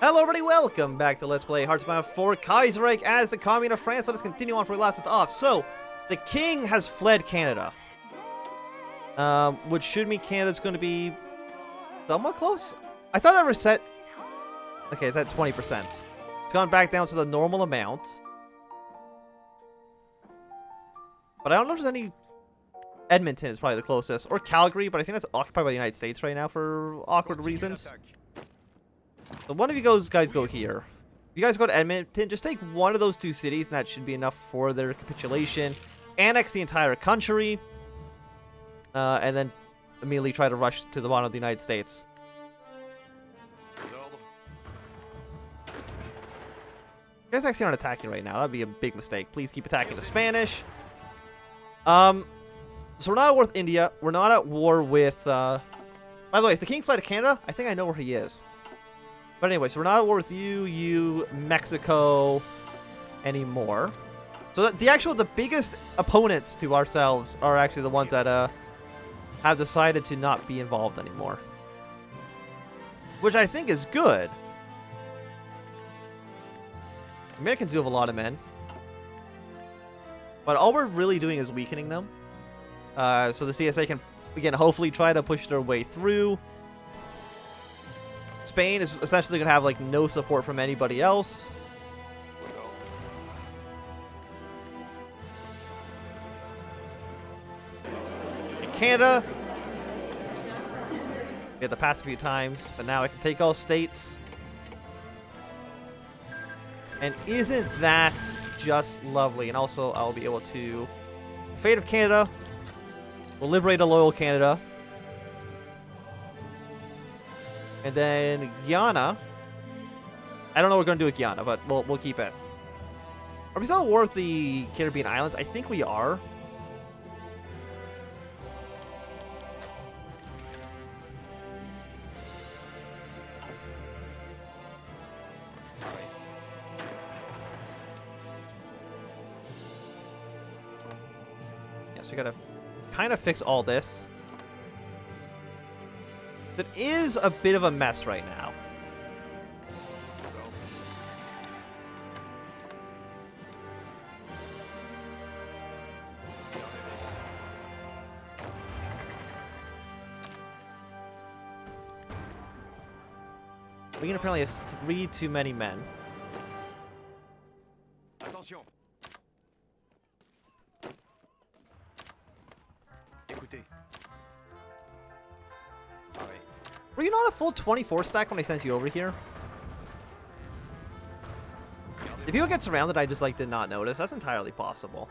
Hello everybody, welcome back to Let's Play Heartland 4 Kaiserreich as the Commune of France. Let us continue on where we last left off. So, the king has fled Canada. Which should mean Canada's going to be somewhat close. I thought that was set... Okay, it's at 20%. It's gone back down to the normal amount. But I don't know if there's any... Edmonton is probably the closest. Or Calgary, but I think that's occupied by the United States right now for awkward reasons. So one of you guys go here. If you guys go to Edmonton, just take one of those two cities, and that should be enough for their capitulation. Annex the entire country. And then immediately try to rush to the bottom of the United States. You guys actually aren't attacking right now. That'd be a big mistake. Please keep attacking the Spanish. So we're not at war with India. We're not at war with... By the way, is the king fly to Canada? I think I know where he is. But anyway, so we're not at war with you, Mexico, anymore. So the biggest opponents to ourselves are actually the ones that have decided to not be involved anymore. Which I think is good. Americans do have a lot of men. But all we're really doing is weakening them. So the CSA can, again, hopefully try to push their way through. Spain is essentially going to have, like, no support from anybody else. In Canada, we had to pass a few times, but now I can take all states. And isn't that just lovely? And also, I'll be able to... Fate of Canada. We'll liberate a loyal Canada. And then Guyana. I don't know what we're going to do with Guyana, but we'll keep it. Are we still at war with the Caribbean islands? I think we are. Yes, we gotta kind of fix all this. It is a bit of a mess right now. Wien apparently has 3 too many men. Attention. Écoutez. Were you not a full 24 stack when I sent you over here? If people get surrounded, I just, like, did not notice. That's entirely possible.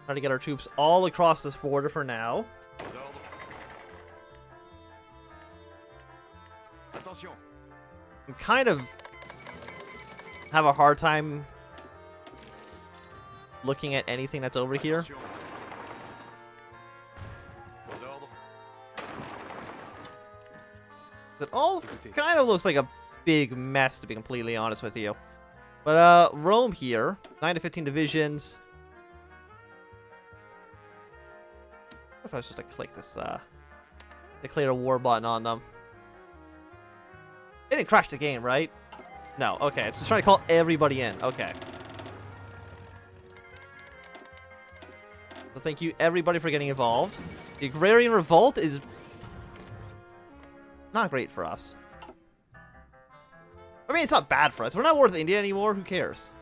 Trying to get our troops all across this border for now. Attention. I'm kind of have a hard time looking at anything that's over here. It all kind of looks like a big mess, to be completely honest with you. But Rome here, 9 to 15 divisions. What if I was just to click this declare a war button on them? It didn't crash the game, right? No, okay. It's just trying to call everybody in. Okay. Well, thank you, everybody, for getting involved. The agrarian revolt is not great for us. I mean, it's not bad for us. We're not war with India anymore. Who cares?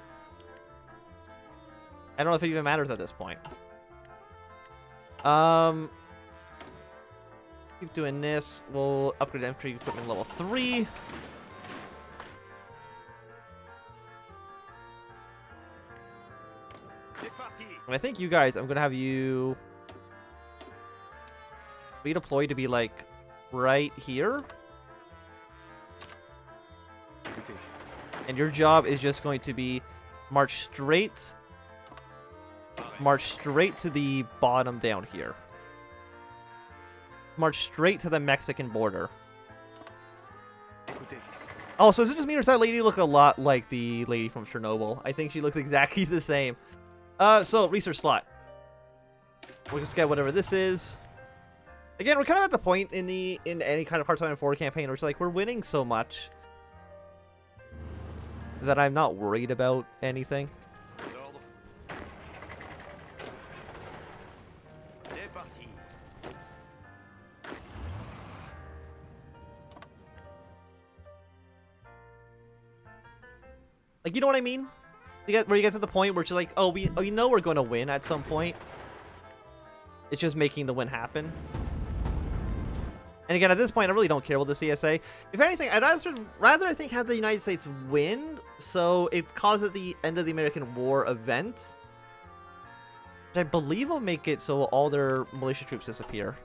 I don't know if it even matters at this point. Keep doing this. We'll upgrade infantry equipment level 3. And I think you guys, I'm going to have you redeploy to be, like, right here. And your job is just going to be march straight to the bottom down here. March straight to the Mexican border. Oh, so does it just mean does that lady look a lot like the lady from Chernobyl? I think she looks exactly the same. So research slot. We'll just get whatever this is. Again, we're kind of at the point in any kind of Heartland 4 campaign where it's like we're winning so much that I'm not worried about anything. Like, you know what I mean? Where you get to the point where it's like, oh, you know we're going to win at some point. It's just making the win happen. And again, at this point, I really don't care about the CSA. If anything, I'd rather I think have the United States win, so it causes the end of the American War event, which I believe will make it so all their militia troops disappear.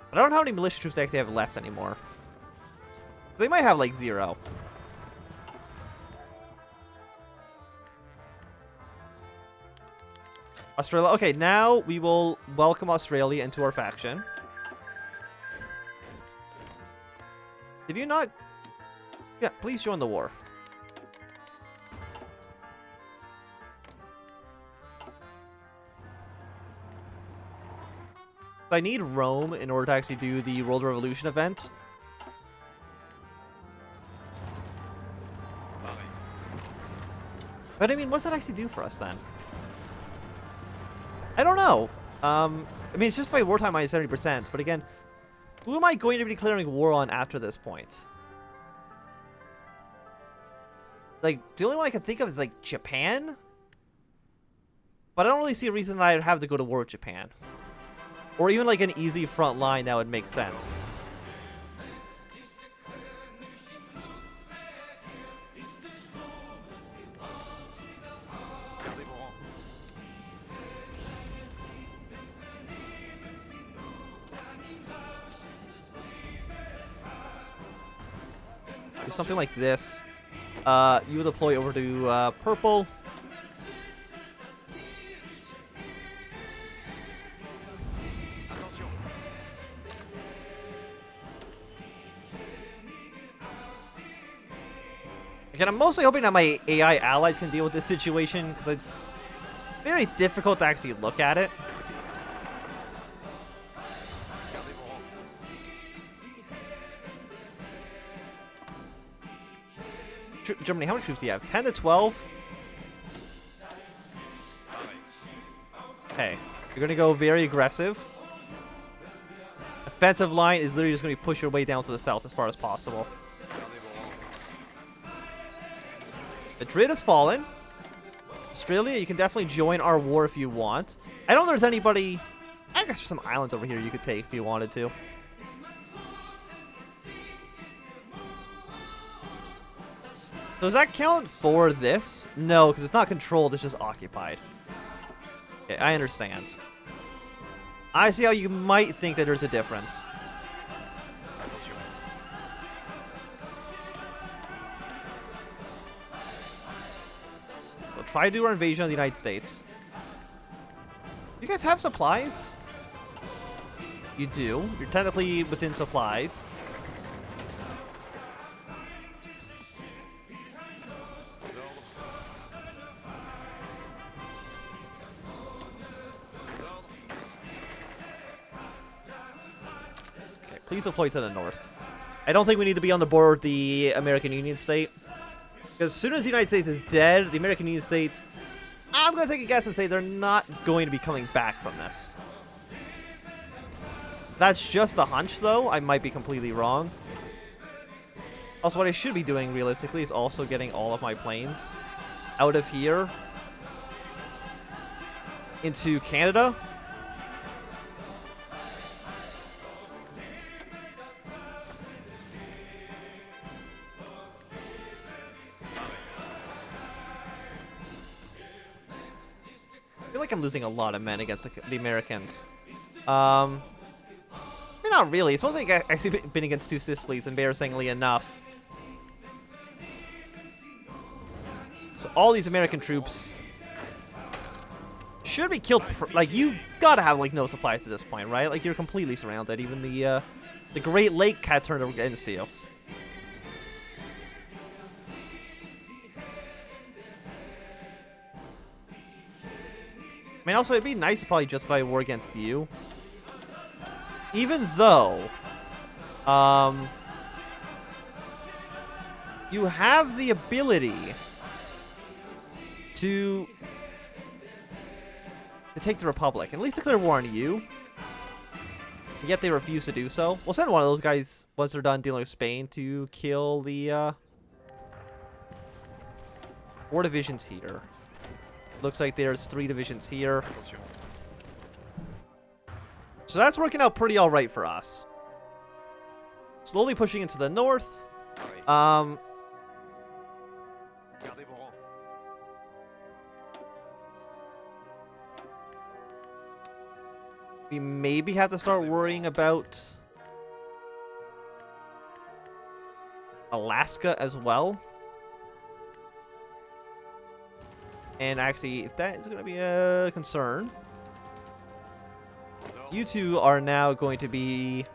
But I don't know how many militia troops they actually have left anymore. They might have like 0. Australia. Okay, now we will welcome Australia into our faction. Did you not? Yeah, please join the war. I need Rome in order to actually do the World Revolution event. But I mean, what's that actually do for us then? I don't know. I mean, it's justified wartime minus 70%, but again, who am I going to be declaring war on after this point? Like, the only one I can think of is, like, Japan? But I don't really see a reason that I'd have to go to war with Japan. Or even, like, an easy front line that would make sense. Do something like this. You deploy over to purple. Again, I'm mostly hoping that my AI allies can deal with this situation, because it's very difficult to actually look at it. Germany, how many troops do you have? 10 to 12? Okay, you're going to go very aggressive. Offensive line is literally just going to push your way down to the south as far as possible. Madrid has fallen. Australia, you can definitely join our war if you want. I don't know if there's anybody... I guess there's some islands over here you could take if you wanted to. Does that count for this? No, because it's not controlled, it's just occupied. Okay, I understand. I see how you might think that there's a difference. We'll try to do our invasion of the United States. You guys have supplies? You do. You're technically within supplies. Please deploy to the north. I don't think we need to be on the border with the American Union State. Because as soon as the United States is dead, the American Union State, I'm going to take a guess and say they're not going to be coming back from this. That's just a hunch, though. I might be completely wrong. Also, what I should be doing, realistically, is also getting all of my planes out of here into Canada. I feel like I'm losing a lot of men against the Americans. I mean, not really. It's mostly like I've actually been against 2 Sicilies, embarrassingly enough. So all these American troops should be killed. Like, you gotta have like no supplies to this point, right? Like, you're completely surrounded. Even the Great Lake had turned against you. I mean, also, it'd be nice to probably justify a war against you. Even though, you have the ability to take the Republic, and at least declare war on you. Yet they refuse to do so. We'll send one of those guys, once they're done dealing with Spain, to kill the, 4 divisions here. Looks like there's 3 divisions here. So that's working out pretty alright for us. Slowly pushing into the north. We maybe have to start worrying about Alaska as well. And actually, if that is going to be a concern, you two are now going to be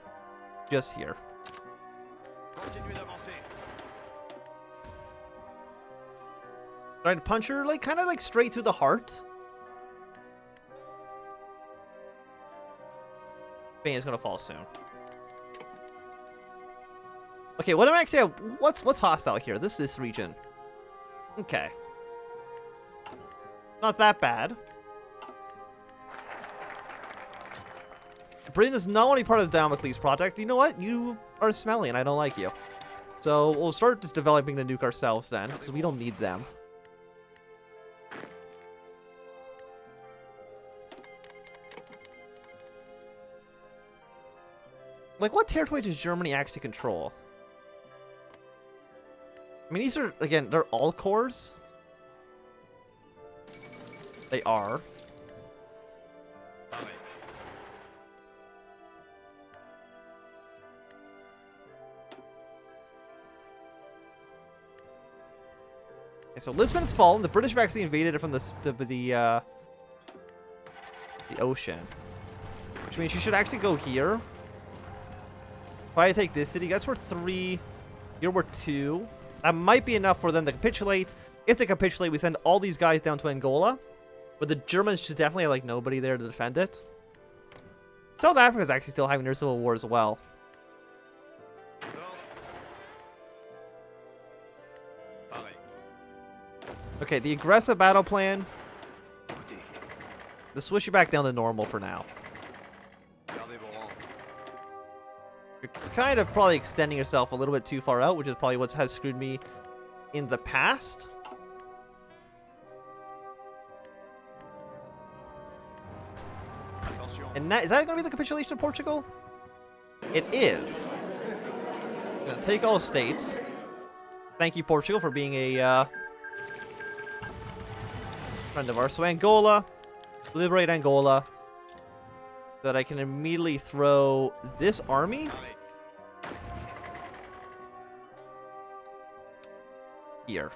just here. Trying to punch her, like, kind of like straight through the heart. Spain is going to fall soon. Okay, what am I actually... What's hostile here? This region. Okay. Not that bad. Britain is not only part of the Damocles project. You know what? You are smelly and I don't like you. So we'll start just developing the nuke ourselves then, because we don't need them. Like, what territory does Germany actually control? I mean, these are, again, they're all cores. They are. Okay, so Lisbon's fallen. The British have actually invaded it from the ocean. Which means you should actually go here. Probably take this city. That's worth 3. You're worth 2. That might be enough for them to capitulate. If they capitulate, we send all these guys down to Angola. But the Germans should definitely have, like, nobody there to defend it. South Africa is actually still having their civil war as well. Okay, the aggressive battle plan. Let's switch you back down to normal for now. You're kind of probably extending yourself a little bit too far out, which is probably what has screwed me in the past. And is that going to be the capitulation of Portugal? It is. I'm going to take all states. Thank you, Portugal, for being a friend of ours. So Angola, liberate Angola. So that I can immediately throw this army here.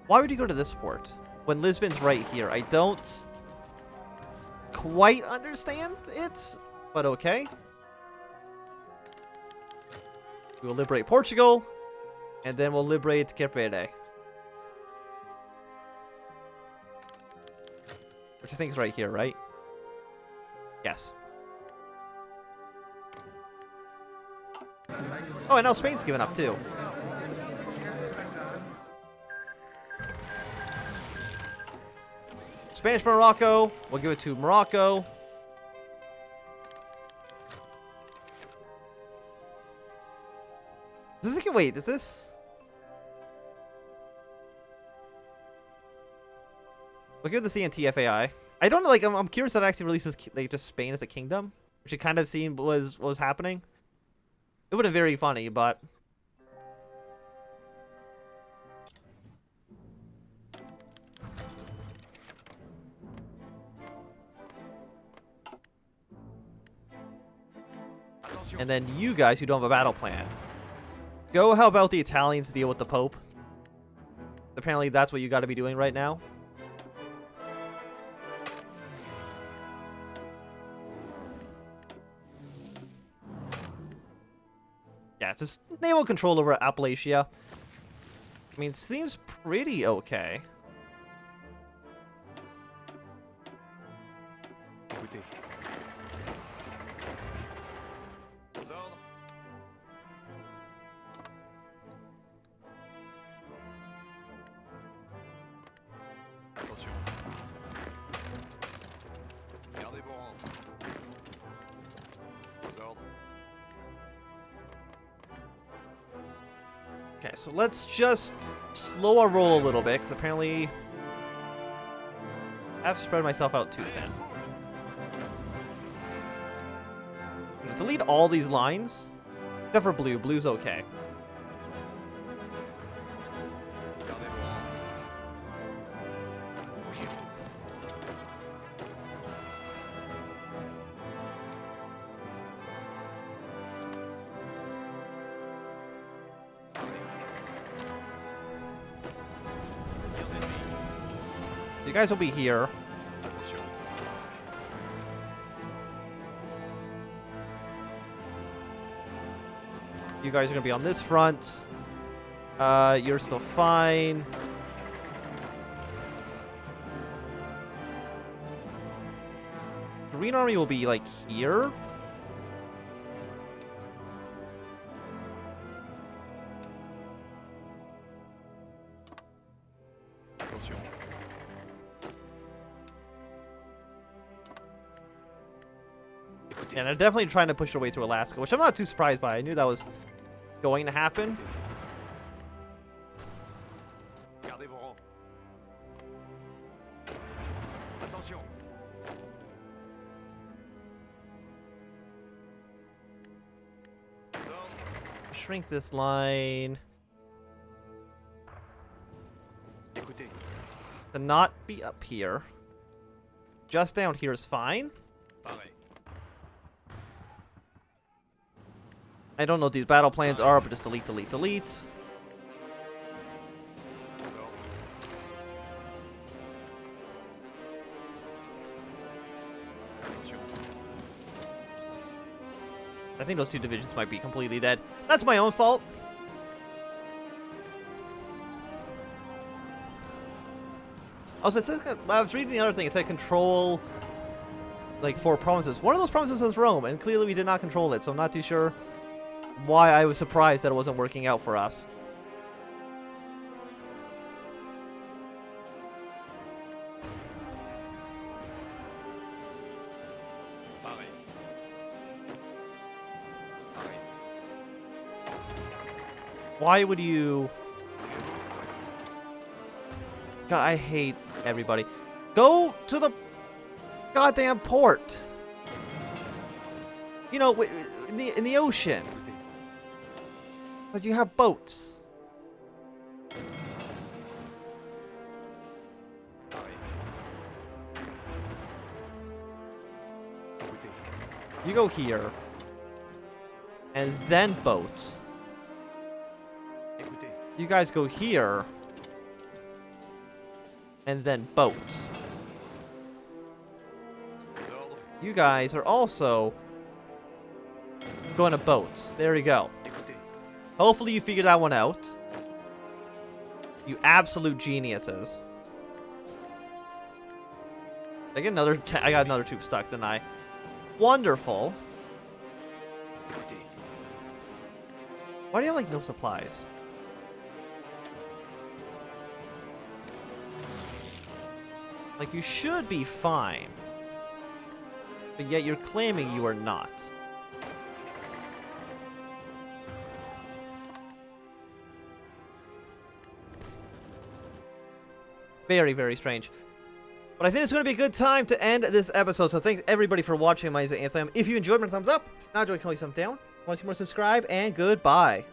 Why would you go to this port when Lisbon's right here? I don't quite understand it, but okay. We will liberate Portugal, and then we'll liberate Cape Verde. Which I think is right here, right? Yes. Oh, and now Spain's given up too. Spanish Morocco. We'll give it to Morocco. Wait, is this? We'll give it the CNTFAI. I don't know, like, I'm curious that it actually releases, like, just Spain as a kingdom, which it kind of seemed was happening. It would have been very funny, but... And then you guys who don't have a battle plan, go help out the Italians deal with the Pope. Apparently that's what you got to be doing right now. Yeah, just naval control over Appalachia. I mean, seems pretty okay. Écoutez. Aux ordres. Attention. Gardez vos rangs. Aux ordres. Okay, so let's just slow our roll a little bit, because apparently I've spread myself out too thin. Delete all these lines, except for blue. Blue's okay. Gardez vos rangs. Bougez. Tirs ennemis. You guys will be here. Attention. You guys are gonna be on this front. You're still fine. Green Army will be like here. Attention. Écoutez. And they're definitely trying to push their way through Alaska, which I'm not too surprised by. I knew that was going to happen. Gardez vos rangs. Attention. Aux ordres. Shrink this line Écoutez. to not be up here. Just down here is fine. Pareil. I don't know what these battle plans are, but just delete, delete, delete. Aux ordres. Attention. I think those two divisions might be completely dead. That's my own fault. Also, it says, I was reading the other thing. It said control, like, 4 provinces. One of those provinces was Rome, and clearly we did not control it, so I'm not too sure why I was surprised that it wasn't working out for us. Pareil. Pareil. Why would you... God, I hate everybody. Go to the goddamn port. You know, in the ocean. Écoutez. Because you have boats. Pareil. Écoutez. You go here. And then boats. Écoutez. You guys go here. And then boats. Aux ordres. You guys are also going to boats. There you go. Écoutez. Hopefully you figured that one out. You absolute geniuses. I got another troop stuck, didn't I? Wonderful. Écoutez. Why do you have, like, no supplies? Like, you should be fine. But yet you're claiming you are not. Very, very strange. But I think it's going to be a good time to end this episode. So thanks everybody for watching my Anthem. If you enjoyed, my thumbs up. Not enjoyed, can always thumb down. Want to see more, subscribe, and goodbye.